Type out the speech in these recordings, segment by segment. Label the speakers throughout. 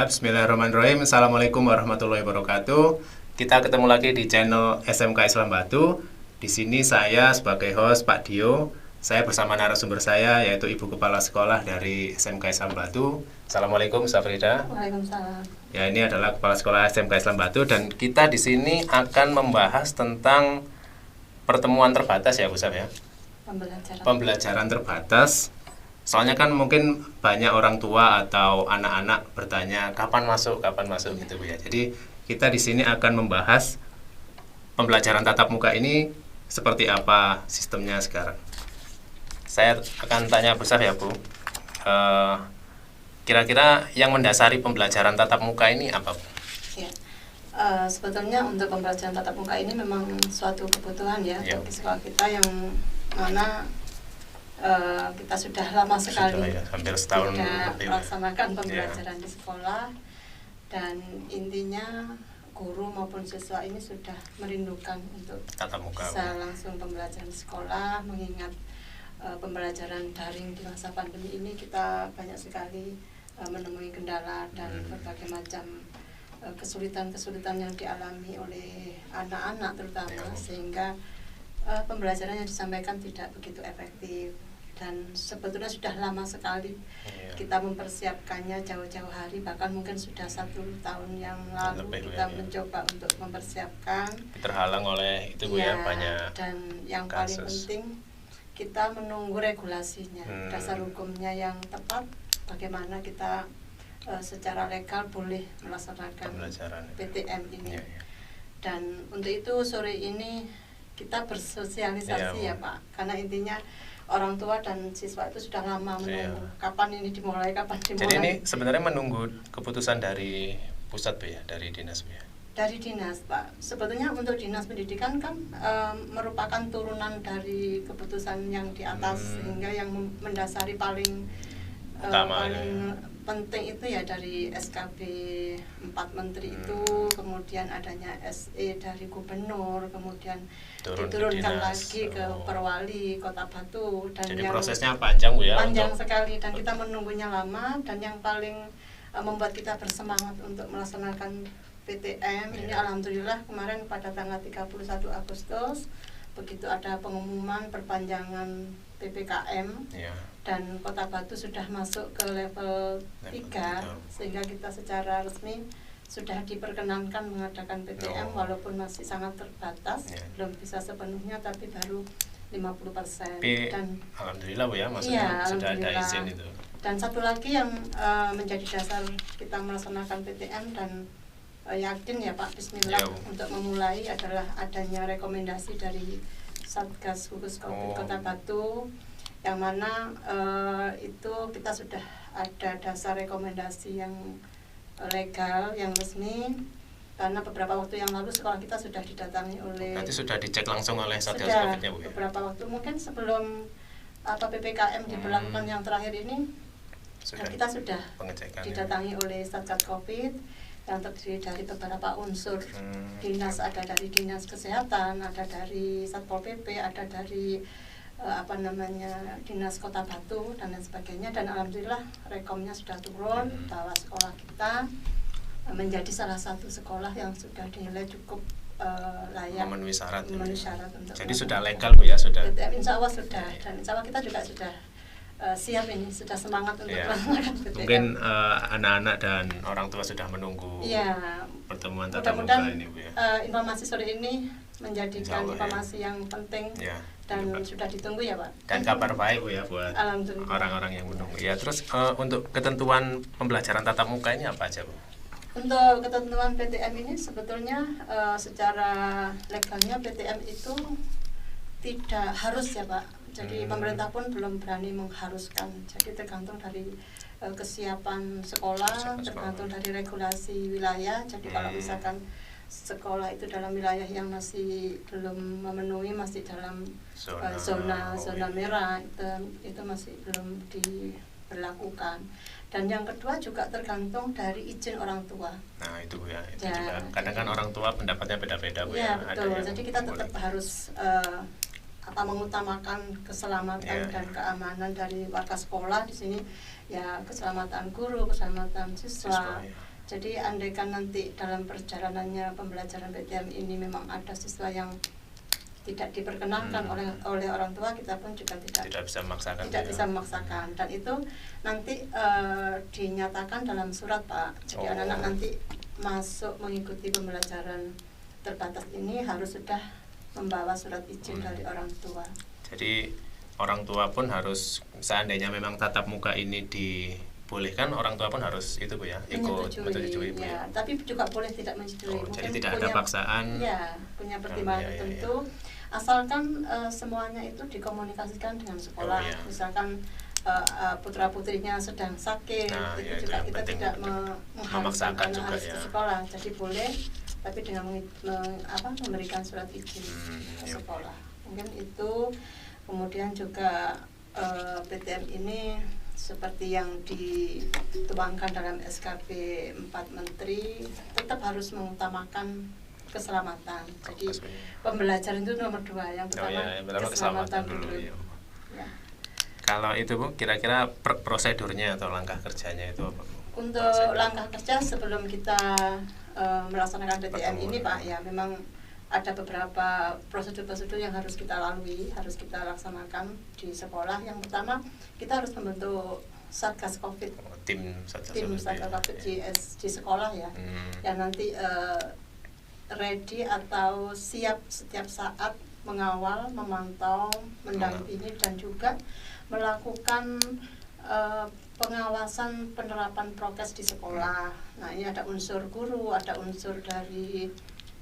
Speaker 1: Ya, bismillahirrahmanirrahim. Assalamualaikum warahmatullahi wabarakatuh. Kita ketemu lagi di channel SMK Islam Batu. Di sini saya sebagai host Pak Dio. Saya bersama narasumber saya yaitu Ibu Kepala Sekolah dari SMK Islam Batu. Assalamualaikum, Safrida.
Speaker 2: Waalaikumsalam.
Speaker 1: Ya, ini adalah Kepala Sekolah SMK Islam Batu dan kita di sini akan membahas tentang pertemuan terbatas ya, Bu Saf ya. Pembelajaran terbatas. Soalnya kan mungkin banyak orang tua atau anak-anak bertanya kapan masuk gitu Bu ya. Jadi kita di sini akan membahas pembelajaran tatap muka ini seperti apa sistemnya sekarang. Saya akan tanya Bu Saf ya Bu. Kira-kira yang mendasari pembelajaran tatap muka ini apa Bu?
Speaker 2: Ya. Sebetulnya untuk pembelajaran tatap muka ini memang suatu kebutuhan ya bagi sekolah kita yang mana kita sudah lama sekali
Speaker 1: hampir setahun
Speaker 2: melaksanakan pembelajaran di sekolah, dan intinya guru maupun siswa ini sudah merindukan untuk
Speaker 1: tatap muka
Speaker 2: bisa langsung pembelajaran di sekolah, mengingat pembelajaran daring di masa pandemi ini kita banyak sekali menemui kendala dan berbagai macam kesulitan-kesulitan yang dialami oleh anak-anak terutama, sehingga pembelajaran yang disampaikan tidak begitu efektif. Dan sebetulnya sudah lama sekali kita mempersiapkannya jauh-jauh hari, bahkan mungkin sudah 1 tahun yang lalu kita mencoba untuk mempersiapkan.
Speaker 1: Terhalang oleh itu Bu ya, banyak.
Speaker 2: Dan yang paling penting kita menunggu regulasinya, dasar hukumnya yang tepat, bagaimana kita secara legal boleh melaksanakan PTM ini. Dan untuk itu sore ini kita bersosialisasi ya Pak, karena intinya orang tua dan siswa itu sudah lama menunggu kapan ini dimulai.
Speaker 1: Jadi ini sebenarnya menunggu keputusan dari pusat Bu ya, dari dinas Bu ya?
Speaker 2: Dari dinas Pak. Sebetulnya untuk dinas pendidikan kan merupakan turunan dari keputusan yang di atas, sehingga yang mendasari paling penting itu ya dari SKB 4 Menteri itu, kemudian adanya SE dari Gubernur, kemudian diturunkan lagi ke Perwali Kota Batu, dan
Speaker 1: jadi
Speaker 2: yang
Speaker 1: prosesnya panjang Bu ya?
Speaker 2: Panjang sekali, dan kita menunggunya lama, dan yang paling membuat kita bersemangat untuk melaksanakan PTM ini alhamdulillah kemarin pada tanggal 31 Agustus begitu ada pengumuman perpanjangan PPKM dan Kota Batu sudah masuk ke level 3, sehingga kita secara resmi sudah diperkenankan mengadakan PTM walaupun masih sangat terbatas, belum bisa sepenuhnya tapi baru 50%. Dan
Speaker 1: alhamdulillah Bu ya, maksudnya sudah ada izin itu.
Speaker 2: Dan satu lagi yang menjadi dasar kita melaksanakan PTM dan yakin ya Pak, bismillah untuk memulai adalah adanya rekomendasi dari Satgas Gugus Covid Kota Batu, yang mana itu kita sudah ada dasar rekomendasi yang legal, yang resmi, karena beberapa waktu yang lalu sekolah kita sudah didatangi oleh,
Speaker 1: nanti sudah dicek langsung oleh Satgas Covid-nya Bu ya?
Speaker 2: Beberapa waktu, mungkin sebelum PPKM diberlakukan yang terakhir ini kita sudah didatangi oleh Satgas Covid yang terdiri dari beberapa unsur dinas, ada dari Dinas Kesehatan, ada dari Satpol PP, ada dari Dinas Kota Batu dan lain sebagainya, dan alhamdulillah rekomnya sudah turun bahwa sekolah kita menjadi salah satu sekolah yang sudah dinilai cukup layak
Speaker 1: memenuhi syarat
Speaker 2: untuk
Speaker 1: jadi sudah legal Bu ya, sudah
Speaker 2: PTM, insya Allah sudah, dan insya Allah kita juga sudah siap ini, sudah semangat untuk melaksanakan PTM.
Speaker 1: Mungkin anak-anak dan orang tua sudah menunggu pertemuan tatap muka ini Bu ya.
Speaker 2: Informasi sore ini menjadikan informasi yang penting dan sudah ditunggu ya Pak.
Speaker 1: Dan kabar baik Bu ya buat orang-orang yang menunggu. Ya, terus untuk ketentuan pembelajaran tatap muka ini apa aja Bu?
Speaker 2: Untuk ketentuan PTM ini sebetulnya secara legalnya PTM itu tidak harus ya Pak. Jadi pemerintah pun belum berani mengharuskan. Jadi tergantung dari kesiapan sekolah, tergantung dari regulasi wilayah. Jadi kalau misalkan sekolah itu dalam wilayah yang masih belum memenuhi, masih dalam zona merah, itu masih belum diberlakukan. Dan yang kedua juga tergantung dari izin orang tua.
Speaker 1: Nah itu Bu ya, itu juga kadang kan orang tua pendapatnya beda-beda Bu ya.
Speaker 2: Betul. Jadi kita tetap harus mengutamakan keselamatan dan keamanan dari warga sekolah di sini, ya keselamatan guru, keselamatan siswa, Jadi andaikan nanti dalam perjalanannya pembelajaran PTM ini memang ada siswa yang tidak diperkenankan oleh orang tua, kita pun juga tidak
Speaker 1: bisa memaksakan.
Speaker 2: Bisa memaksakan. Dan itu nanti dinyatakan dalam surat, Pak. Jadi anak-anak nanti masuk mengikuti pembelajaran terbatas ini harus sudah membawa surat izin dari orang tua.
Speaker 1: Jadi orang tua pun harus, seandainya memang tatap muka ini dibolehkan, orang tua pun harus itu Bu ya, ikut menyetujui Bu ya.
Speaker 2: Tapi juga boleh tidak menyetujui.
Speaker 1: Jadi tidak ada paksaan.
Speaker 2: Ya, punya pertimbangan tertentu. Asalkan semuanya itu dikomunikasikan dengan sekolah. Misalkan putra-putrinya sedang sakit, itu juga kita tidak mengharuskan harus ke sekolah. Jadi boleh, tapi dengan memberikan surat izin ke sekolah. Mungkin itu. Kemudian juga PTM ini seperti yang dituangkan dalam SKP 4 Menteri, tetap harus mengutamakan keselamatan. Jadi pembelajaran itu nomor 2, yang pertama keselamatan dulu. Ya.
Speaker 1: Kalau itu Bu, kira-kira prosedurnya atau langkah kerjanya itu apa Bu?
Speaker 2: Untuk langkah kerja sebelum kita melaksanakan PTM ini Pak, ya memang ada beberapa prosedur-prosedur yang harus kita lalui, harus kita laksanakan di sekolah. Yang pertama, kita harus membentuk Satgas Covid,
Speaker 1: tim
Speaker 2: Satgas Covid di sekolah ya, yang nanti ready atau siap setiap saat mengawal, memantau, mendampingi dan juga melakukan pengawasan penerapan prokes di sekolah. Nah, ini ada unsur guru, ada unsur dari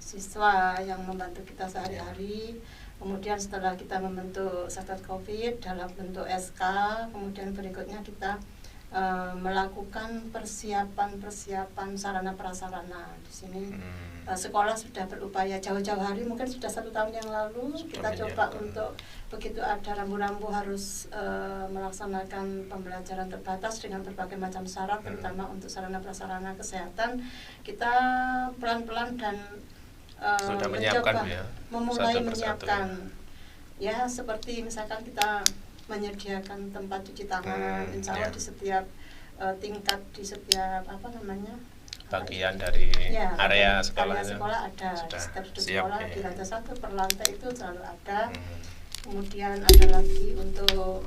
Speaker 2: siswa yang membantu kita sehari-hari. Kemudian setelah kita membentuk Satgas Covid dalam bentuk SK, kemudian berikutnya kita melakukan persiapan sarana prasarana. Di sini sekolah sudah berupaya jauh-jauh hari, mungkin sudah 1 tahun yang lalu kita coba untuk begitu ada rambu-rambu harus melaksanakan pembelajaran terbatas dengan berbagai macam syarat, terutama untuk sarana prasarana kesehatan. Kita pelan-pelan dan
Speaker 1: sudah menyiapkan ya,
Speaker 2: memulai menyiapkan ya, seperti misalkan kita menyediakan tempat cuci tangan, insya Allah di setiap tingkat, di setiap
Speaker 1: bagian dari area sekolah
Speaker 2: ada, di setiap sekolah di lantai 1 per lantai itu selalu ada. Kemudian ada lagi untuk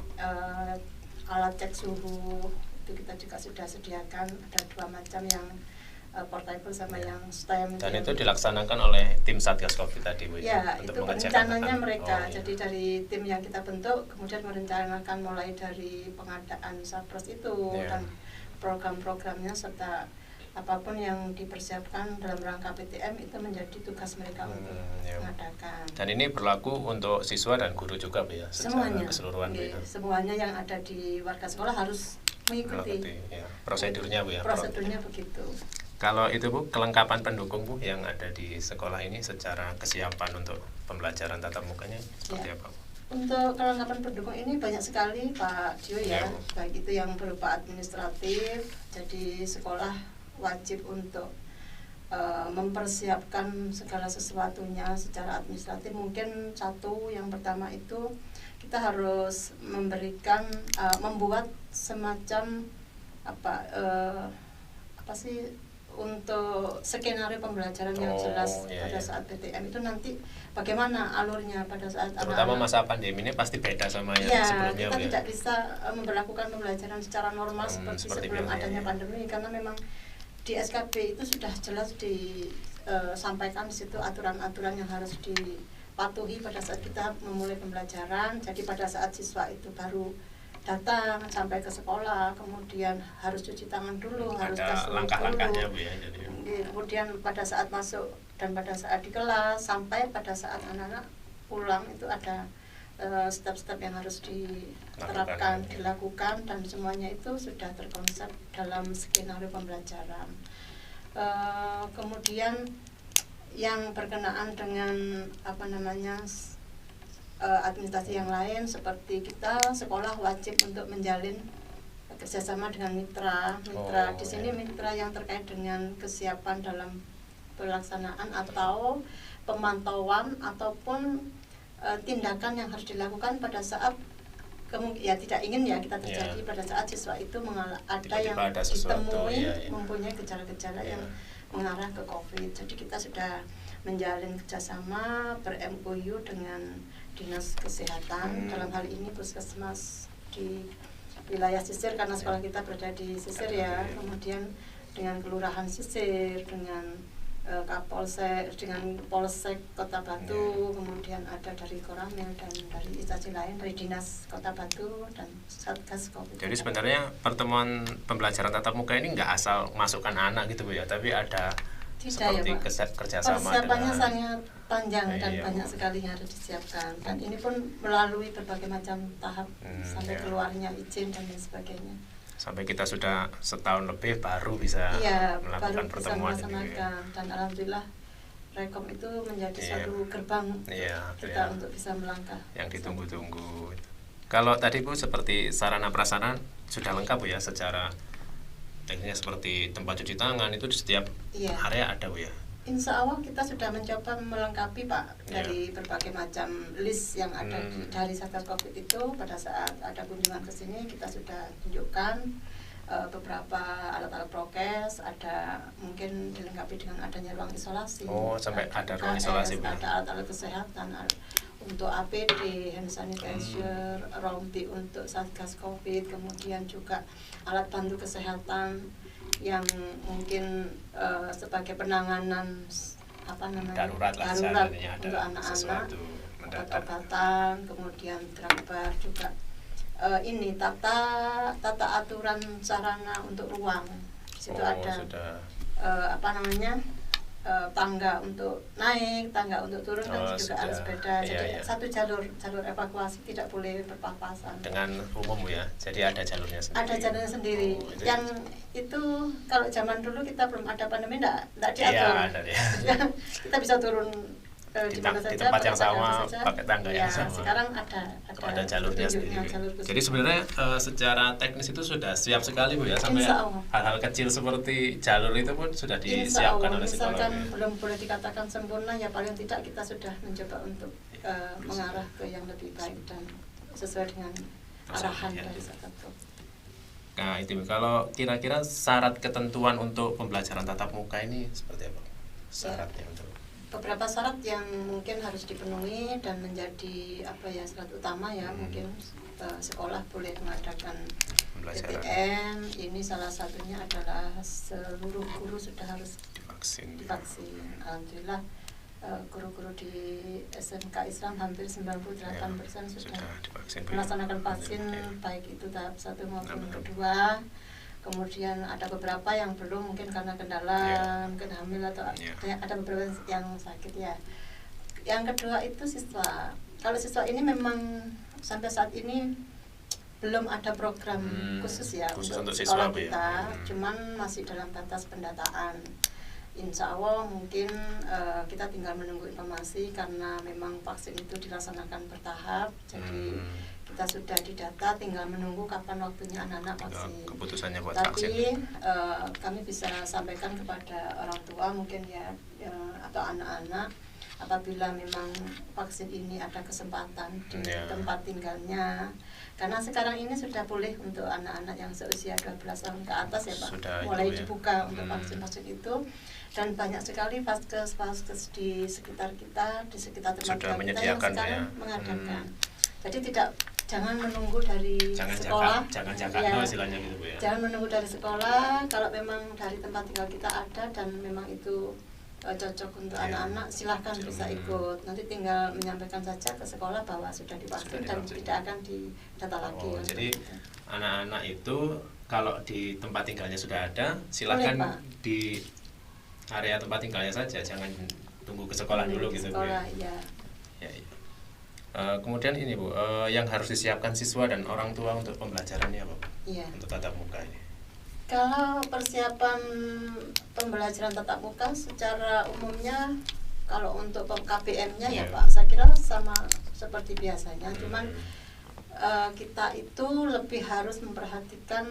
Speaker 2: alat cek suhu, itu kita juga sudah sediakan, ada 2 macam, yang portable sama yang stand.
Speaker 1: Dan itu dilaksanakan oleh tim Satgas Covid tadi Bu
Speaker 2: ya, itu rencananya mereka. Jadi dari tim yang kita bentuk kemudian merencanakan mulai dari pengadaan Satpros itu dan program-programnya serta apapun yang dipersiapkan dalam rangka PTM itu menjadi tugas mereka untuk mengadakan.
Speaker 1: Dan ini berlaku untuk siswa dan guru juga Bu ya, secara keseluruhan Bu ya.
Speaker 2: Semuanya yang ada di warga sekolah harus mengikuti
Speaker 1: prosedurnya Bu ya.
Speaker 2: Prosedurnya begitu.
Speaker 1: Kalau itu Bu, kelengkapan pendukung Bu yang ada di sekolah ini secara kesiapan untuk pembelajaran tatap mukanya seperti apa Bu?
Speaker 2: Untuk kelengkapan pendukung ini banyak sekali Pak Dio ya, baik itu yang berupa administratif, jadi sekolah wajib untuk mempersiapkan segala sesuatunya secara administratif. Mungkin satu yang pertama itu kita harus membuat semacam untuk skenario pembelajaran yang jelas pada saat PTM itu nanti bagaimana alurnya pada saat
Speaker 1: terutama masa pandemi ini pasti beda sama yang sebelumnya.
Speaker 2: Kita tidak bisa memperlakukan pembelajaran secara normal seperti sebelum adanya pandemi, karena memang di SKP itu sudah jelas disampaikan di situ aturan-aturan yang harus dipatuhi pada saat kita memulai pembelajaran. Jadi pada saat siswa itu baru datang sampai ke sekolah, kemudian harus cuci tangan dulu, harus tes
Speaker 1: langkah-langkahnya Bu ya.
Speaker 2: Kemudian pada saat masuk dan pada saat di kelas sampai pada saat anak-anak pulang itu ada step-step yang harus diterapkan, dilakukan, dan semuanya itu sudah terkonsep dalam skenario pembelajaran. Kemudian yang berkenaan dengan administrasi yang lain, seperti kita sekolah wajib untuk menjalin kerjasama dengan mitra. Di sini mitra yang terkait dengan kesiapan dalam pelaksanaan atau pemantauan ataupun tindakan yang harus dilakukan pada saat ya tidak ingin ya kita terjadi pada saat siswa itu ada yang
Speaker 1: sesuatu,
Speaker 2: ditemui mempunyai gejala-gejala yang mengarah ke COVID. Jadi kita sudah menjalin kerjasama ber-MOU dengan Dinas Kesehatan, dalam hal ini Puskesmas di wilayah Sisir karena sekolah kita berada di Sisir ya, kemudian dengan Kelurahan Sisir, dengan Kapolsek, dengan Polsek Kota Batu, kemudian ada dari Koramil dan dari instansi lain, dari Dinas Kota Batu dan Satgas COVID.
Speaker 1: Jadi sebenarnya pertemuan pembelajaran tatap muka ini nggak asal masukkan anak gitu Bu ya, tapi ada seperti
Speaker 2: ya,
Speaker 1: kerjasama.
Speaker 2: Persiapannya sangat panjang dan banyak sekali yang harus disiapkan, dan ini pun melalui berbagai macam tahap sampai keluarnya izin dan lain sebagainya.
Speaker 1: Sampai kita sudah setahun lebih baru bisa melakukan pertemuan ini.
Speaker 2: Dan alhamdulillah Rekom itu menjadi satu gerbang kita untuk bisa melangkah.
Speaker 1: Yang ditunggu-tunggu. Kalau tadi Bu seperti sarana prasarana sudah lengkap Bu ya, secara teknisnya seperti tempat cuci tangan itu di setiap area ada Bu ya.
Speaker 2: Insya Allah kita sudah mencoba melengkapi Pak dari berbagai macam list yang ada dari Satgas COVID itu. Pada saat ada kunjungan ke sini kita sudah tunjukkan beberapa alat-alat prokes, ada mungkin dilengkapi dengan adanya ruang isolasi.
Speaker 1: Sampai ada ruang isolasi.
Speaker 2: Ada alat-alat kesehatan untuk APD, hand sanitizer, rompi untuk Satgas COVID, kemudian juga alat bantu kesehatan yang mungkin sebagai penanganan
Speaker 1: darurat
Speaker 2: untuk anak-anak, obat-obatan, kemudian drambar juga ini tata aturan sarana untuk ruang. Di situ ada tangga untuk naik, tangga untuk turun, dan juga harus beda. Jadi satu jalur evakuasi, tidak boleh berpapasan.
Speaker 1: Dengan umum ya, jadi ada jalurnya sendiri.
Speaker 2: Ada jalurnya sendiri. Yang itu kalau zaman dulu kita belum ada pandemi, enggak diatur. Kita bisa turun di mana saja,
Speaker 1: di tempat yang sama, pakai tangga yang sama.
Speaker 2: Sekarang ada
Speaker 1: jalurnya sendiri. Jadi sebenarnya secara teknis itu sudah siap sekali Bu ya, sampai hal-hal kecil seperti jalur itu pun sudah disiapkan oleh sekolah.
Speaker 2: Misalkan belum boleh dikatakan sempurna, ya paling tidak kita sudah mencoba untuk mengarah ke yang lebih baik dan sesuai dengan arahan dari Satgas.
Speaker 1: Nah itu kalau kira-kira syarat ketentuan untuk pembelajaran tatap muka ini seperti apa? Syaratnya untuk
Speaker 2: beberapa syarat yang mungkin harus dipenuhi dan menjadi syarat utama ya, mungkin sekolah boleh mengadakan PTM. Ini salah satunya adalah seluruh guru sudah harus divaksin. Alhamdulillah guru-guru di SMK Islam hampir 98% sudah melaksanakan vaksin, baik itu tahap 1 maupun kedua. Kemudian ada beberapa yang belum, mungkin karena kendala, mungkin hamil atau ada beberapa yang sakit ya. Yang kedua itu siswa. Kalau siswa ini memang sampai saat ini belum ada program khusus ya untuk sekolah kita, cuman masih dalam batas pendataan. Insya Allah mungkin kita tinggal menunggu informasi karena memang vaksin itu dilaksanakan bertahap, jadi kita sudah didata, tinggal menunggu kapan waktunya anak-anak vaksin.
Speaker 1: Keputusannya buat
Speaker 2: vaksin.
Speaker 1: Tapi
Speaker 2: kami bisa sampaikan kepada orang tua mungkin ya atau anak-anak, apabila memang vaksin ini ada kesempatan di tempat tinggalnya, karena sekarang ini sudah boleh untuk anak-anak yang seusia 12 tahun ke atas ya Pak, mulai dibuka untuk vaksin-vaksin itu, dan banyak sekali vaskes di sekitar kita, di sekitar tempat kita yang sekarang mengadakan. Jadi jangan menunggu dari sekolah,
Speaker 1: jangan istilahnya gitu Bu ya.
Speaker 2: Jangan menunggu dari sekolah. Kalau memang dari tempat tinggal kita ada dan memang itu cocok untuk anak-anak, silahkan bisa ikut. Nanti tinggal menyampaikan saja ke sekolah bahwa sudah divaksin dan tidak akan didata lagi.
Speaker 1: Jadi anak-anak itu kalau di tempat tinggalnya sudah ada, silahkan di area tempat tinggalnya saja, jangan tunggu ke sekolah dulu gitu Bu ya. Kemudian ini Bu, yang harus disiapkan siswa dan orang tua untuk pembelajarannya apa Bu? Untuk tatap muka ini.
Speaker 2: Kalau persiapan pembelajaran tatap muka secara umumnya, kalau untuk KBM-nya ya Pak, saya kira sama seperti biasanya, cuman kita itu lebih harus memperhatikan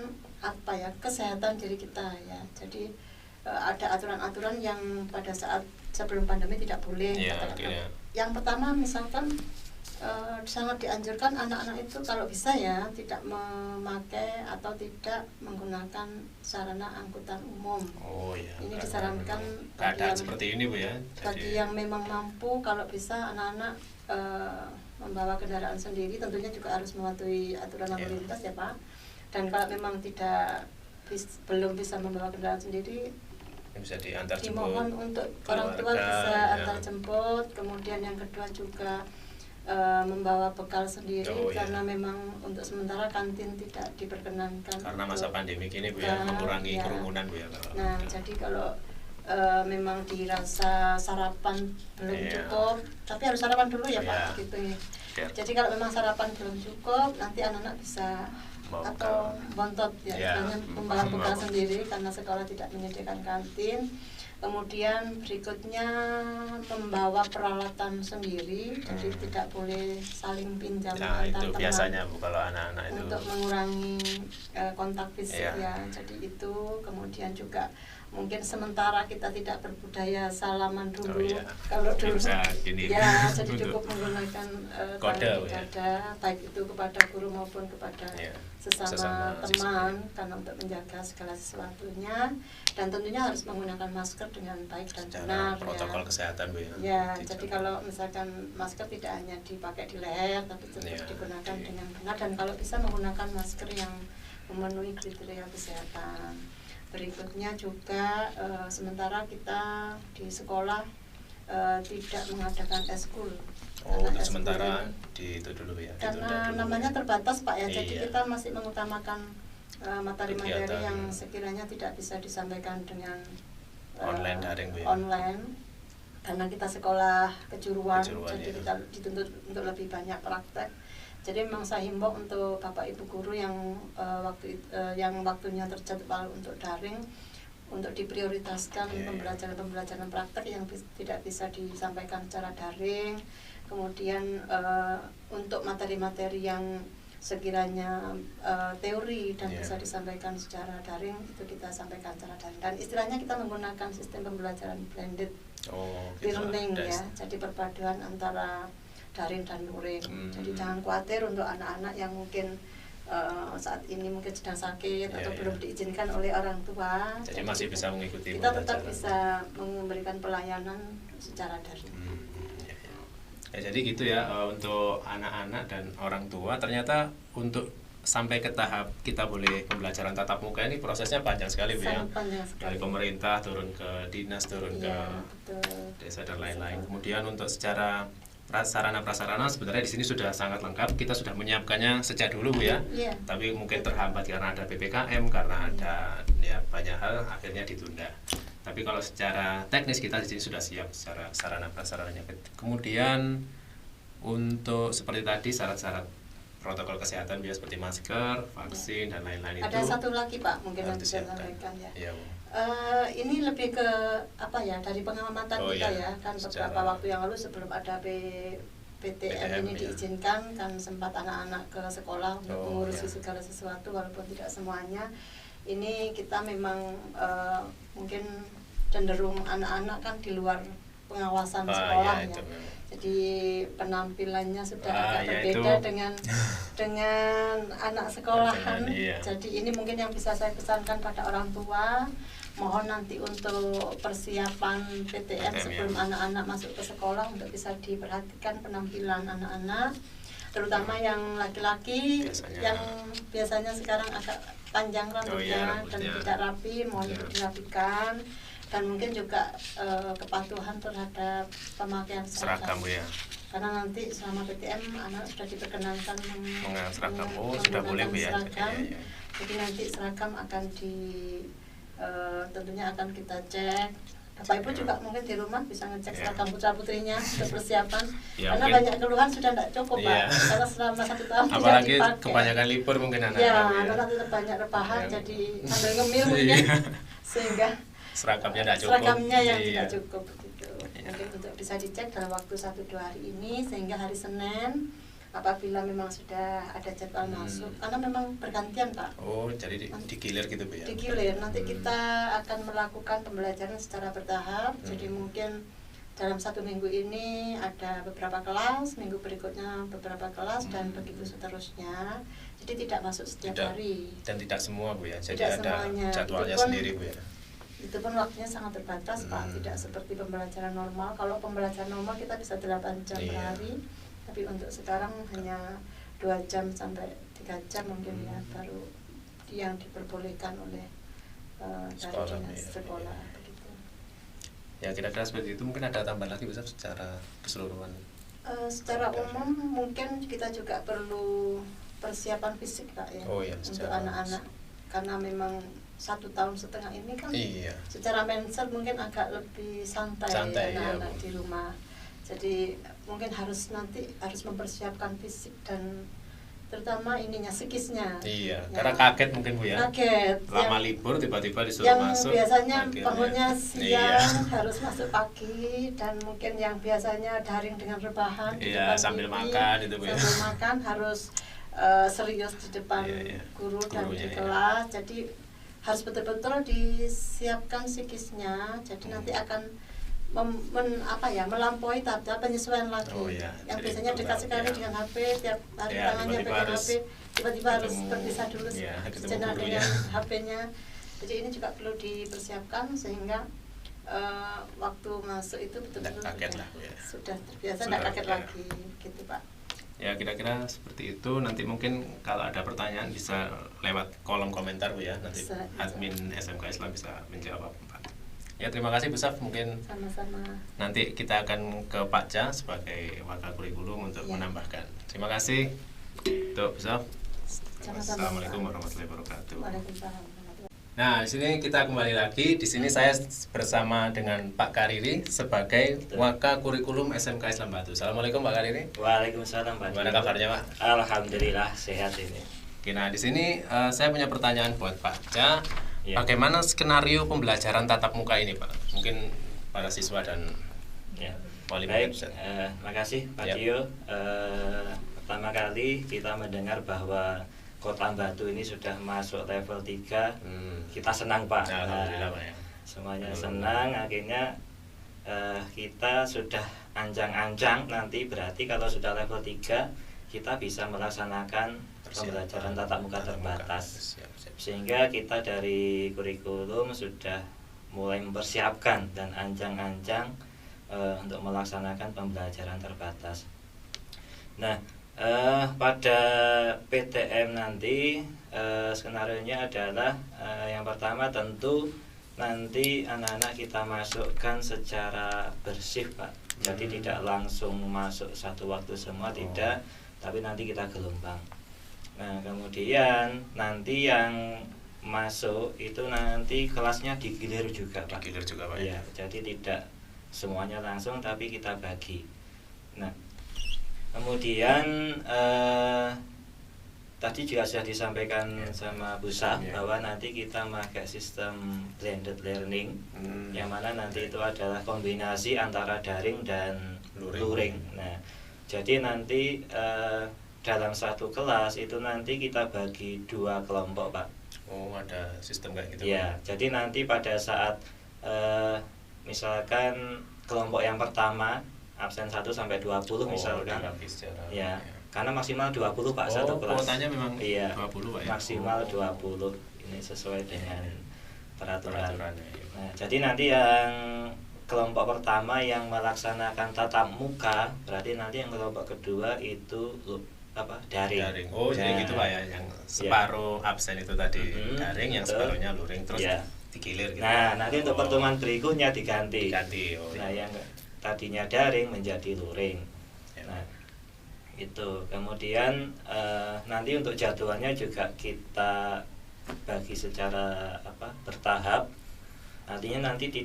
Speaker 2: kesehatan diri kita ya. Jadi ada aturan-aturan yang pada saat sebelum pandemi tidak boleh. Yang pertama misalkan sangat dianjurkan anak-anak itu kalau bisa ya tidak memakai atau tidak menggunakan sarana angkutan umum.
Speaker 1: Oh ya.
Speaker 2: Ini disarankan
Speaker 1: keadaan seperti ini Bu ya.
Speaker 2: Bagi yang memang mampu kalau bisa anak-anak membawa kendaraan sendiri, tentunya juga harus mematuhi aturan lalu lintas ya Pak. Dan kalau memang belum bisa membawa kendaraan sendiri,
Speaker 1: bisa diantar jemput.
Speaker 2: Dimohon untuk orang tua bisa antar jemput. Kemudian yang kedua juga membawa bekal sendiri karena memang untuk sementara kantin tidak diperkenankan.
Speaker 1: Karena masa pandemi ini Bu ya, mengurangi kerumunan Bu ya.
Speaker 2: Nah, jadi kalau memang dirasa sarapan belum cukup, tapi harus sarapan dulu ya Pak, gitu ya. Jadi kalau memang sarapan belum cukup, nanti anak-anak bisa atau bontot ya, membawa bekal sendiri karena sekolah tidak menyediakan kantin. Kemudian berikutnya membawa peralatan sendiri, jadi tidak boleh saling pinjam antar
Speaker 1: itu
Speaker 2: teman.
Speaker 1: Biasanya Bu kalau anak-anak itu
Speaker 2: untuk mengurangi kontak fisik ya. Jadi itu kemudian juga mungkin sementara kita tidak berbudaya salaman dulu. Kalau dulu ya jadi cukup menggunakan
Speaker 1: kode
Speaker 2: baik itu kepada guru maupun kepada sesama teman karena untuk menjaga segala sesuatunya, dan tentunya harus menggunakan masker dengan baik dan benar
Speaker 1: protokol kesehatan Bu
Speaker 2: ya. Jadi kalau misalkan masker tidak hanya dipakai di leher tapi tetap digunakan dengan benar, dan kalau bisa menggunakan masker yang memenuhi kriteria kesehatan. Berikutnya juga sementara kita di sekolah tidak mengadakan eskul.
Speaker 1: Untuk sementara itu dulu ya.
Speaker 2: Karena namanya terbatas Pak ya, jadi kita masih mengutamakan materi-materi yang sekiranya tidak bisa disampaikan dengan
Speaker 1: online daring Bu ya.
Speaker 2: Online, karena kita sekolah kejuruan jadi kita dituntut untuk lebih banyak praktek. Jadi memang saya himbau untuk Bapak Ibu guru yang waktunya terjadwal untuk daring, untuk diprioritaskan pembelajaran praktek yang tidak bisa disampaikan secara daring. Kemudian untuk materi-materi yang sekiranya teori dan bisa disampaikan secara daring, itu kita sampaikan secara daring. Dan istilahnya kita menggunakan sistem pembelajaran blended learning ya, jadi perpaduan antara daring dan luring. Jadi jangan khawatir untuk anak-anak yang mungkin saat ini mungkin sedang sakit atau belum diizinkan oleh orang tua.
Speaker 1: Jadi masih bisa mengikuti.
Speaker 2: Kita tetap bisa memberikan pelayanan secara daring.
Speaker 1: Ya, jadi gitu ya untuk anak-anak dan orang tua. Ternyata untuk sampai ke tahap kita boleh pembelajaran tatap muka ini prosesnya panjang sekali Bu ya. Dari pemerintah turun ke dinas, turun ke desa dan lain-lain. Kemudian untuk secara sarana-prasarana sebenarnya di sini sudah sangat lengkap. Kita sudah menyiapkannya sejak dulu Bu ya. Tapi mungkin terhambat karena ada PPKM, karena ada ya banyak hal akhirnya ditunda. Tapi kalau secara teknis kita di sini sudah siap secara sarana-prasarananya. Kemudian untuk seperti tadi syarat-syarat protokol kesehatan biasa seperti masker, vaksin dan lain-lain itu.
Speaker 2: Ada satu lagi Pak mungkin yang bisa sampaikan ya. Ini lebih ke apa ya, dari pengamatan kita ya, kan beberapa waktu yang lalu sebelum ada PTM ini diizinkan, kan sempat anak-anak ke sekolah untuk mengurusi segala sesuatu walaupun tidak semuanya. Ini kita memang mungkin cenderung anak-anak kan di luar pengawasan sekolah ya. Jadi penampilannya sudah agak berbeda dengan anak sekolahan. Jadi ini mungkin yang bisa saya pesankan pada orang tua, mohon nanti untuk persiapan PTM sebelum anak-anak masuk ke sekolah untuk bisa diperhatikan penampilan anak-anak, terutama yang laki-laki yang biasanya sekarang agak panjang rambutnya dan tidak rapi, mohon untuk dirapikan. Dan mungkin juga kepatuhan terhadap pemakaian seragam
Speaker 1: ya.
Speaker 2: Karena nanti selama PTM anak sudah diperkenankan
Speaker 1: menggunakan seragam. Sudah boleh Bu ya.
Speaker 2: Jadi nanti seragam akan tentunya akan kita cek. Bapak Ibu juga mungkin di rumah bisa ngecek seragam putra-putrinya untuk persiapan. Karena banyak keluhan sudah tidak cukup Pak. Karena selama 1 tahun
Speaker 1: apalagi tidak dipakai. Kebanyakan libur mungkin anak-anak.
Speaker 2: Anak tetap banyak rebahan jadi sambil ngemil mungkin. Sehingga
Speaker 1: seragamnya tidak cukup.
Speaker 2: Seragamnya yang tidak cukup begitu. Mungkin untuk bisa dicek dalam waktu 1-2 hari ini, sehingga hari Senin apabila memang sudah ada jadwal masuk, karena memang bergantian Pak.
Speaker 1: Jadi digilir gitu Bu ya.
Speaker 2: Digilir. Nanti kita akan melakukan pembelajaran secara bertahap. Jadi mungkin dalam 1 minggu ini ada beberapa kelas, minggu berikutnya beberapa kelas, dan begitu seterusnya. Jadi tidak masuk setiap hari.
Speaker 1: Dan tidak semua Bu ya, jadi
Speaker 2: tidak
Speaker 1: ada
Speaker 2: semuanya.
Speaker 1: jadwalnya
Speaker 2: Itupun,
Speaker 1: sendiri Bu ya.
Speaker 2: Itu pun waktunya sangat terbatas Pak, tidak seperti pembelajaran normal. Kalau pembelajaran normal kita bisa 8 jam per hari, tapi untuk sekarang hanya 2 jam sampai 3 jam mungkin ya, baru yang diperbolehkan oleh dari dinas sekolah. Begitu.
Speaker 1: Ya kira-kira seperti itu. Mungkin ada tambahan lagi bisa secara keseluruhan?
Speaker 2: Secara umum mungkin kita juga perlu persiapan fisik Pak ya, untuk anak-anak, karena memang 1,5 tahun ini kan secara mindset mungkin agak lebih santai anak-anak di rumah. Jadi mungkin harus mempersiapkan fisik dan terutama psikisnya.
Speaker 1: Iya, ya. Karena kaget mungkin Bu ya.
Speaker 2: Kaget.
Speaker 1: Lama libur tiba-tiba disuruh
Speaker 2: yang
Speaker 1: masuk.
Speaker 2: Yang biasanya bangunnya siang harus masuk pagi, dan mungkin yang biasanya daring dengan rebahan
Speaker 1: sambil makan itu Bu ya.
Speaker 2: Sambil makan harus serius di depan guru dan di kelas. Jadi harus betul-betul disiapkan psikisnya. Jadi nanti akan melampaui tahap penyesuaian lagi. Yang biasanya dekat sekali dengan HP, tiap hari tangannya pegang HP, tiba-tiba harus berpisah dulu sejenak dengan HP-nya. Jadi ini juga perlu dipersiapkan sehingga waktu masuk itu betul-betul sudah terbiasa, tidak kaget lagi, gitu Pak.
Speaker 1: Ya kira-kira seperti itu. Nanti mungkin kalau ada pertanyaan bisa lewat kolom komentar Bu ya. Nanti admin SMK Islam bisa menjawab Pak. Ya terima kasih Bu Saf. Mungkin
Speaker 2: sama-sama.
Speaker 1: Nanti kita akan ke Pak Ja sebagai wakil kurikulum untuk menambahkan. Terima kasih untuk Bu Saf. Assalamualaikum warahmatullahi wabarakatuh.
Speaker 2: Waalaikumsalam.
Speaker 1: Nah, di sini kita kembali lagi. Di sini saya bersama dengan Pak Kariri sebagai wakil kurikulum SMK Islam Batu. Assalamualaikum Pak Kariri.
Speaker 3: Waalaikumsalam Pak.
Speaker 1: Gimana kabarnya Pak?
Speaker 3: Alhamdulillah sehat ini.
Speaker 1: Oke, nah di sini saya punya pertanyaan buat Pak Ja. Bagaimana skenario pembelajaran tatap muka ini Pak? Mungkin para siswa dan wali murid.
Speaker 3: Makasih Pak Dio. Pertama kali kita mendengar bahwa Kota Batu ini sudah masuk level 3. Kita senang Pak.
Speaker 1: Alhamdulillah Pak ya.
Speaker 3: Semuanya senang. Akhirnya kita sudah ancang-ancang nanti, berarti kalau sudah level 3 kita bisa melaksanakan pembelajaran tatap muka terbatas. Sehingga kita dari kurikulum sudah mulai mempersiapkan dan ancang-ancang untuk melaksanakan pembelajaran terbatas. Nah, pada PTM nanti skenarionya adalah yang pertama tentu nanti anak-anak kita masukkan secara bersih Pak. Jadi tidak langsung masuk satu waktu semua, tidak, tapi nanti kita gelombang. Nah kemudian nanti yang masuk itu nanti kelasnya digilir juga Pak.
Speaker 1: Digilir juga Pak
Speaker 3: ya. Jadi tidak semuanya langsung, tapi kita bagi. Nah kemudian tadi juga sudah disampaikan sama Bu Saf bahwa nanti kita pakai sistem blended learning, yang mana nanti itu adalah kombinasi antara daring dan luring. Nah jadi nanti dalam satu kelas itu nanti kita bagi 2 kelompok Pak.
Speaker 1: Oh ada sistem kayak gitu
Speaker 3: ya Pak. Jadi nanti pada saat misalkan kelompok yang pertama absen 1 sampai 20 misalkan ya, karena maksimal 20 Pak satu kelas.
Speaker 1: Kuotanya memang 20 Pak ya.
Speaker 3: Maksimal 20. Ini sesuai dengan peraturan. Nah, jadi nanti yang kelompok pertama yang melaksanakan tatap muka, berarti nanti yang kelompok kedua itu daring.
Speaker 1: Oh jadi gitu Pak ya, yang separuh absen itu tadi daring, yang separuhnya luring, terus digilir gitu.
Speaker 3: Nah nanti untuk pertemuan berikutnya diganti.
Speaker 1: Nah
Speaker 3: yang tadinya daring menjadi luring. Nah itu kemudian nanti untuk jadwalnya juga kita bagi secara bertahap. Artinya nanti di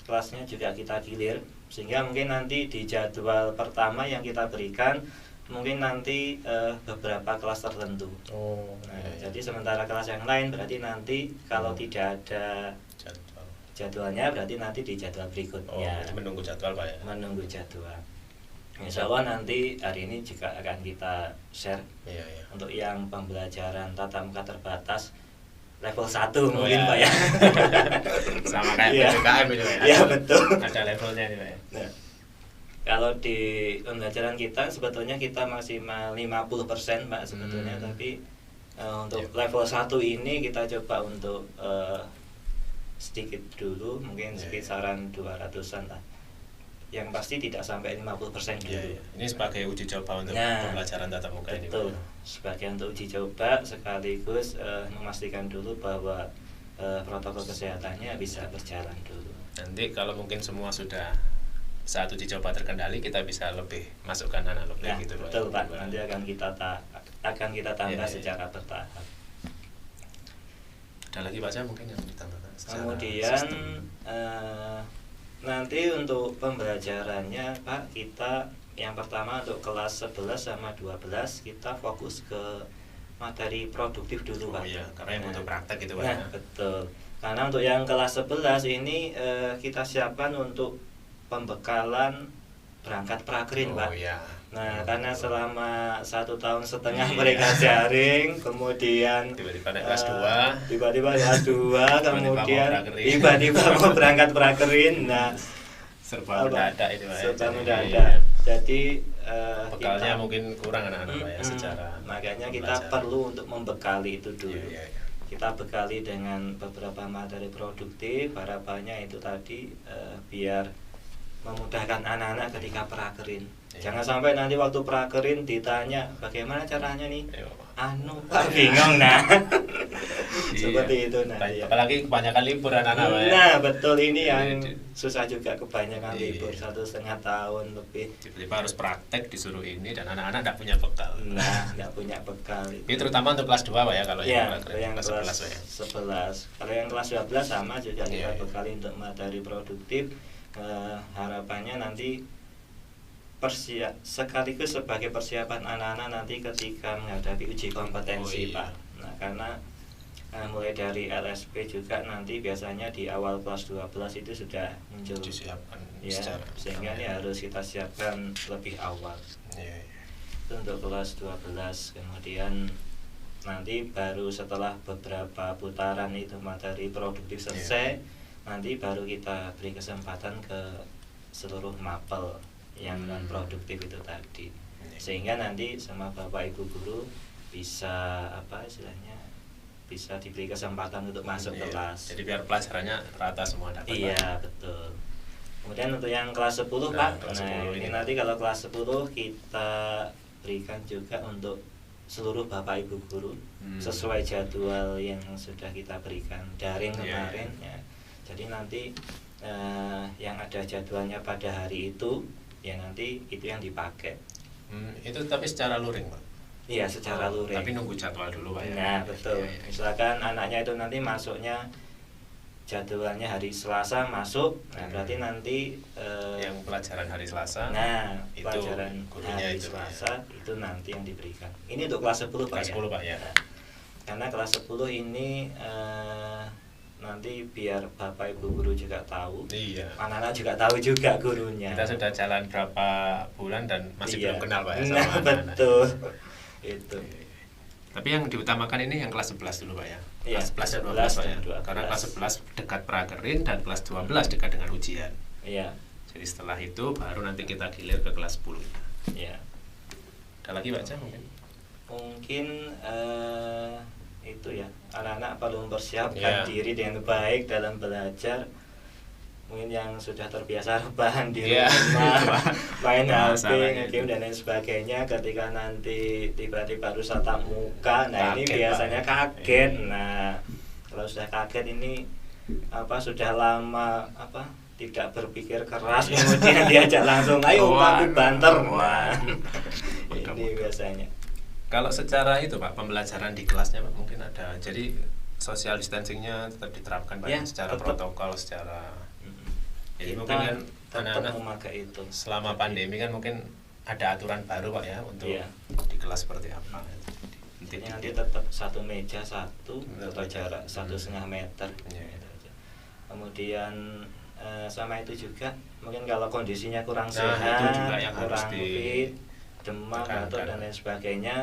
Speaker 3: kelasnya juga kita gilir, sehingga mungkin nanti di jadwal pertama yang kita berikan mungkin nanti beberapa kelas tertentu. Jadi sementara kelas yang lain berarti nanti kalau tidak ada jadwalnya berarti nanti di jadwal berikutnya.
Speaker 1: Menunggu jadwal Pak ya.
Speaker 3: Menunggu jadwal. Insya Allah nanti hari ini juga akan kita share untuk yang pembelajaran tatap muka terbatas. level 1 mungkin Pak ya.
Speaker 1: Sama kayak
Speaker 3: Iya.
Speaker 1: PPKM itu ya.
Speaker 3: Iya, betul.
Speaker 1: Ada levelnya ini Pak ya.
Speaker 3: Nah, kalau di pembelajaran kita sebetulnya kita maksimal 50% Pak sebetulnya, tapi untuk level 1 ini kita coba untuk sedikit dulu, mungkin sekitaran 200-an lah. Yang pasti tidak sampai 50% dulu.
Speaker 1: Iya. Ini sebagai uji coba untuk
Speaker 3: Nah,
Speaker 1: pembelajaran tatap muka ini.
Speaker 3: betul.
Speaker 1: Pak ya.
Speaker 3: Sebagai untuk uji coba sekaligus memastikan dulu bahwa protokol kesehatannya bisa berjalan dulu.
Speaker 1: Nanti kalau mungkin semua sudah saat uji coba terkendali, kita bisa lebih masukkan analog
Speaker 3: Nah,
Speaker 1: gitu Pak.
Speaker 3: betul Pak. Nanti akan kita tambah
Speaker 1: Iya.
Speaker 3: secara bertahap.
Speaker 1: Ada lagi Pak mungkin yang ditambahkan secara
Speaker 3: Kemudian
Speaker 1: sistem?
Speaker 3: nanti untuk pembelajarannya Pak, kita yang pertama untuk kelas 11 sama 12 kita fokus ke materi produktif dulu Pak.
Speaker 1: Oh iya, karena yang butuh praktek itu Pak.
Speaker 3: Nah,
Speaker 1: ya.
Speaker 3: betul. Karena untuk yang kelas 11 ini kita siapkan untuk pembekalan berangkat prakerin Pak.
Speaker 1: Oh iya.
Speaker 3: Nah, karena selama 1,5 tahun mereka daring, kemudian
Speaker 1: Tiba-tiba naik kelas 2.
Speaker 3: tiba-tiba kelas 2, kemudian
Speaker 1: mau prakerin.
Speaker 3: tiba-tiba mau berangkat prakerin. Nah,
Speaker 1: Serba mendadak itu Pak ya.
Speaker 3: serba
Speaker 1: Jadi,
Speaker 3: mendadak. Jadi
Speaker 1: bekalnya
Speaker 3: kita
Speaker 1: mungkin kurang anak-anak Pak ya, secara
Speaker 3: makanya kita
Speaker 1: pembelajaran.
Speaker 3: perlu untuk membekali itu dulu.
Speaker 1: Iya.
Speaker 3: Kita bekali dengan beberapa materi produktif, harapannya itu tadi biar memudahkan anak-anak ketika prakerin.
Speaker 1: Iya.
Speaker 3: Jangan sampai nanti waktu prakerin ditanya bagaimana caranya nih.
Speaker 1: Iya, Pak.
Speaker 3: Pak bingung nah.
Speaker 1: Iya.
Speaker 3: Seperti itu nah. Ya.
Speaker 1: Apalagi kebanyakan libur anak-anak Pak ya.
Speaker 3: Nah, betul ini yang
Speaker 1: Iya.
Speaker 3: susah juga kebanyakan
Speaker 1: Iya.
Speaker 3: libur 1,5 tahun lebih.
Speaker 1: Tiba-tiba harus praktek disuruh ini dan anak-anak tidak punya bekal.
Speaker 3: Nah, nggak punya bekal.
Speaker 1: Ini terutama untuk kelas 2 Pak ya, kalau
Speaker 3: Ya,
Speaker 1: yang kelas 11 Pak ya.
Speaker 3: 11. Kalau yang kelas 12 sama juga kita
Speaker 1: Iya.
Speaker 3: bekali untuk materi produktif. Harapannya nanti sekaligus sebagai persiapan anak-anak nanti ketika menghadapi uji kompetensi
Speaker 1: Oh, iya.
Speaker 3: Pak. Nah, karena mulai dari LSP juga nanti biasanya di awal kelas 12 itu sudah muncul
Speaker 1: Disiapkan
Speaker 3: ya,
Speaker 1: secara
Speaker 3: sehingga ini harus kita siapkan lebih awal.
Speaker 1: Iya.
Speaker 3: Itu untuk kelas 12. Kemudian nanti baru setelah beberapa putaran itu materi produktif selesai, nanti baru kita beri kesempatan ke seluruh mapel yang non produktif itu tadi, sehingga nanti sama bapak ibu guru bisa bisa diberi kesempatan untuk masuk
Speaker 1: Iya.
Speaker 3: kelas.
Speaker 1: Jadi biar pelajarannya rata semua dapat.
Speaker 3: Iya,
Speaker 1: Pak.
Speaker 3: betul. Kemudian untuk yang kelas 10
Speaker 1: Nah,
Speaker 3: Pak,
Speaker 1: kelas
Speaker 3: nah
Speaker 1: 10
Speaker 3: ini
Speaker 1: ini.
Speaker 3: nanti kalau kelas 10 kita berikan juga untuk seluruh bapak ibu guru sesuai jadwal yang sudah kita berikan daring
Speaker 1: Iya,
Speaker 3: kemarin ya. Jadi nanti yang ada jadwalnya pada hari itu ya nanti itu yang dipakai.
Speaker 1: Itu tapi secara luring Pak.
Speaker 3: Iya, secara luring.
Speaker 1: Tapi nunggu jadwal dulu Pak ya.
Speaker 3: Nah, betul.
Speaker 1: Iya, iya.
Speaker 3: Misalkan anaknya itu nanti masuknya jadwalnya hari Selasa masuk, nah berarti nanti
Speaker 1: Yang pelajaran hari Selasa.
Speaker 3: nah,
Speaker 1: itu
Speaker 3: pelajaran
Speaker 1: gurunya
Speaker 3: hari
Speaker 1: itu,
Speaker 3: Selasa itu nanti yang diberikan. Ini untuk kelas 10 Pak
Speaker 1: Kelas
Speaker 3: ya.
Speaker 1: 10 Pak ya.
Speaker 3: Nah, karena kelas 10 ini nanti biar Bapak Ibu guru juga tahu.
Speaker 1: Iya.
Speaker 3: Anak-anak juga tahu juga gurunya.
Speaker 1: Kita sudah jalan berapa bulan dan masih
Speaker 3: Iya.
Speaker 1: belum kenal Pak ya sama
Speaker 3: Nah,
Speaker 1: anak-anak.
Speaker 3: betul. Itu.
Speaker 1: Tapi yang diutamakan ini yang kelas 11 dulu Pak ya.
Speaker 3: Iya,
Speaker 1: Kelas 11 dan
Speaker 3: 11
Speaker 1: 12 Pak ya.
Speaker 3: dan 12.
Speaker 1: Karena kelas 11 dekat prakerin dan kelas 12 dekat dengan ujian.
Speaker 3: Iya.
Speaker 1: Jadi setelah itu baru nanti kita gilir ke kelas 10.
Speaker 3: Iya.
Speaker 1: Ada lagi Pak mungkin?
Speaker 3: Mungkin itu ya, anak-anak perlu
Speaker 1: Iya.
Speaker 3: mempersiapkan diri dengan baik dalam belajar. Mungkin yang sudah terbiasa rebahan di
Speaker 1: Iya.
Speaker 3: rumah, main HP,
Speaker 1: Masalahnya
Speaker 3: game
Speaker 1: itu.
Speaker 3: dan lain sebagainya, ketika nanti tiba-tiba harus tatap muka, nah ini
Speaker 1: Kaget,
Speaker 3: biasanya
Speaker 1: Pak.
Speaker 3: kaget.
Speaker 1: Iya.
Speaker 3: Nah, kalau sudah kaget ini sudah lama tidak berpikir keras, kemudian diajak langsung ayo
Speaker 1: Wah,
Speaker 3: kamu banter.
Speaker 1: wah.
Speaker 3: Nah, ini biasanya.
Speaker 1: Kalau secara itu Pak, pembelajaran di kelasnya Pak mungkin ada. Jadi social distancingnya tetap diterapkan Pak
Speaker 3: Ya,
Speaker 1: secara
Speaker 3: tetap.
Speaker 1: protokol, secara jadi
Speaker 3: Kita
Speaker 1: mungkin kan
Speaker 3: tetap
Speaker 1: anak-anak
Speaker 3: memakai itu.
Speaker 1: selama pandemi kan mungkin ada aturan baru Pak ya untuk
Speaker 3: Iya.
Speaker 1: di kelas seperti apa.
Speaker 3: Nanti tetap satu meja satu,
Speaker 1: Tetap
Speaker 3: atau jarak 1,5 meter.
Speaker 1: Iya.
Speaker 3: Gitu aja. Kemudian sama itu juga mungkin kalau kondisinya kurang
Speaker 1: Nah,
Speaker 3: sehat,
Speaker 1: itu juga yang harus
Speaker 3: kurang fit, demam,
Speaker 1: ditekankan.
Speaker 3: batuk dan lain sebagainya,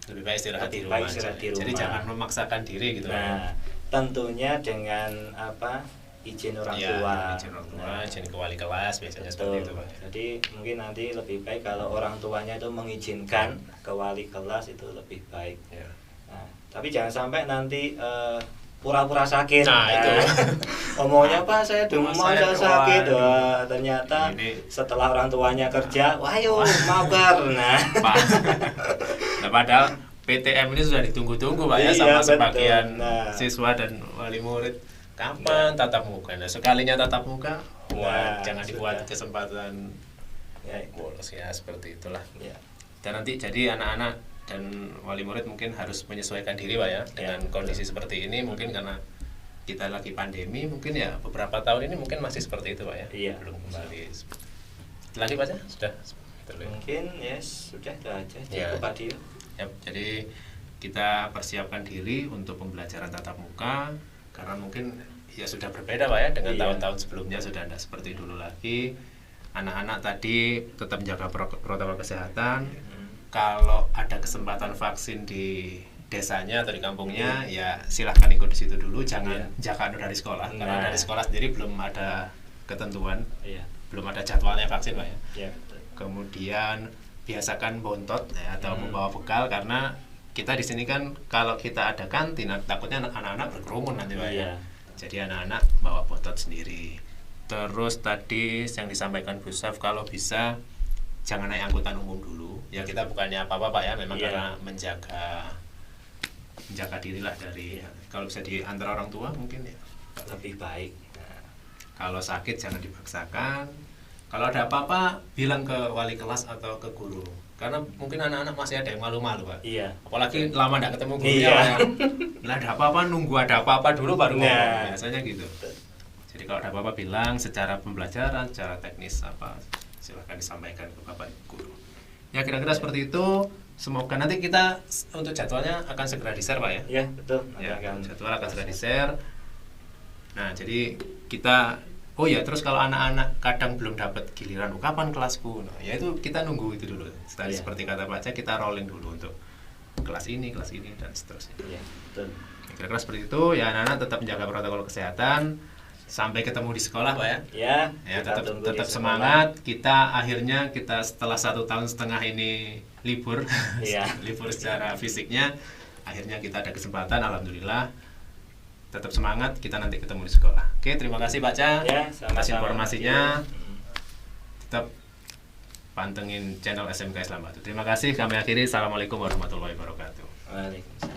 Speaker 1: Lebih baik istirahat di
Speaker 3: Lebih
Speaker 1: rumah.
Speaker 3: baik istirahat di
Speaker 1: Jadi
Speaker 3: rumah.
Speaker 1: jangan memaksakan diri gitu.
Speaker 3: Nah, tentunya dengan izin orang
Speaker 1: Ya,
Speaker 3: tua.
Speaker 1: izin orang tua,
Speaker 3: Nah,
Speaker 1: izin ke wali kelas biasanya
Speaker 3: betul.
Speaker 1: seperti itu, Pak.
Speaker 3: Jadi mungkin nanti lebih baik kalau orang tuanya itu mengizinkan ke wali kelas itu lebih baik.
Speaker 1: Ya.
Speaker 3: Nah, tapi jangan sampai nanti pura-pura sakit.
Speaker 1: Nah, itu.
Speaker 3: Omongnya Pak saya demam, saya sakit.
Speaker 1: waduh.
Speaker 3: Wah, ternyata
Speaker 1: Ini-
Speaker 3: setelah orang tuanya kerja, wah yuk mabar. Nah,
Speaker 1: Pak. Nah, padahal PTM ini sudah ditunggu-tunggu Pak ya
Speaker 3: Iya,
Speaker 1: sama
Speaker 3: betul.
Speaker 1: sebagian
Speaker 3: Nah.
Speaker 1: siswa dan wali murid. Kapan tatap muka? Nah, sekalinya tatap muka, wah,
Speaker 3: Nah,
Speaker 1: jangan
Speaker 3: sudah.
Speaker 1: dibuat kesempatan
Speaker 3: ya,
Speaker 1: bolos ya seperti itulah.
Speaker 3: ya.
Speaker 1: Dan nanti jadi anak-anak dan wali murid mungkin harus menyesuaikan diri Pak ya dengan
Speaker 3: Ya,
Speaker 1: kondisi seperti ini, mungkin karena kita lagi pandemi, mungkin ya beberapa tahun ini mungkin masih seperti itu Pak ya.
Speaker 3: Iya.
Speaker 1: Belum kembali. Lagi Pak ya? Sudah. Terlihat.
Speaker 3: Mungkin sudah itu aja.
Speaker 1: Ya.
Speaker 3: Cukup Pak Dio.
Speaker 1: Yap, jadi kita persiapkan diri untuk pembelajaran tatap muka karena mungkin ya sudah berbeda Pak ya dengan
Speaker 3: Iya.
Speaker 1: tahun-tahun sebelumnya, sudah tidak seperti dulu lagi. Anak-anak tadi tetap menjaga protokol kesehatan. Kalau ada kesempatan vaksin di desanya atau di kampungnya ya silahkan ikut di situ dulu, jangan jaka dari sekolah karena
Speaker 3: Nah.
Speaker 1: dari sekolah sendiri belum ada ketentuan,
Speaker 3: Iya.
Speaker 1: belum ada jadwalnya vaksin Pak ya.
Speaker 3: Ya, betul.
Speaker 1: Kemudian biasakan bontot ya, atau membawa bekal karena kita di sini kan kalau kita ada kantin takutnya anak-anak berkerumun nanti Pak ya.
Speaker 3: Iya.
Speaker 1: Jadi anak-anak bawa bontot sendiri. Terus tadi yang disampaikan Bu Saf, kalau bisa jangan naik angkutan umum dulu. Ya kita bukannya apa-apa Pak ya, memang
Speaker 3: Iya.
Speaker 1: karena menjaga diri lah dari kalau bisa diantar orang tua mungkin ya.
Speaker 3: Lebih baik. Nah,
Speaker 1: Kalau sakit jangan dipaksakan. Kalau ada apa-apa bilang ke wali kelas atau ke guru. Karena mungkin anak-anak masih ada yang malu-malu Pak.
Speaker 3: iya.
Speaker 1: Apalagi lama tidak ketemu gurunya
Speaker 3: Iya.
Speaker 1: Pak ya. Lah ada apa-apa nunggu ada apa-apa dulu baru
Speaker 3: Nah.
Speaker 1: ngomong. Biasanya gitu. Jadi kalau ada apa-apa bilang secara pembelajaran, secara teknis apa silahkan disampaikan ke Bapak Ibu guru. Ya kira-kira seperti itu. Semoga nanti kita untuk jadwalnya akan segera di-share Pak ya.
Speaker 3: Iya, betul. Nanti
Speaker 1: Ya,
Speaker 3: akan-
Speaker 1: jadwal akan segera di-share. Nah, jadi kita terus kalau anak-anak kadang belum dapat giliran kapan kelasku. Nah, ya itu kita nunggu itu dulu. Tadi
Speaker 3: Iya.
Speaker 1: seperti kata Pak Cak, kita rolling dulu untuk kelas ini dan seterusnya.
Speaker 3: Iya, betul.
Speaker 1: Kira-kira seperti itu. Ya anak-anak tetap menjaga protokol kesehatan. Sampai ketemu di sekolah Pak ya.
Speaker 3: Ya,
Speaker 1: Ya
Speaker 3: kita
Speaker 1: tetap
Speaker 3: tunggu di
Speaker 1: tetap
Speaker 3: sekolah.
Speaker 1: semangat. Kita setelah 1,5 tahun ini libur,
Speaker 3: Iya.
Speaker 1: libur secara fisiknya, akhirnya kita ada kesempatan, alhamdulillah. Tetap semangat, kita nanti ketemu di sekolah. Oke, terima kasih Pak Ca
Speaker 3: Ya,
Speaker 1: atas
Speaker 3: sama-sama.
Speaker 1: informasinya. Tetap pantengin channel SMK Islam Batu. Terima kasih, kami akhiri. Assalamualaikum warahmatullahi wabarakatuh.
Speaker 3: Waalaikumsalam.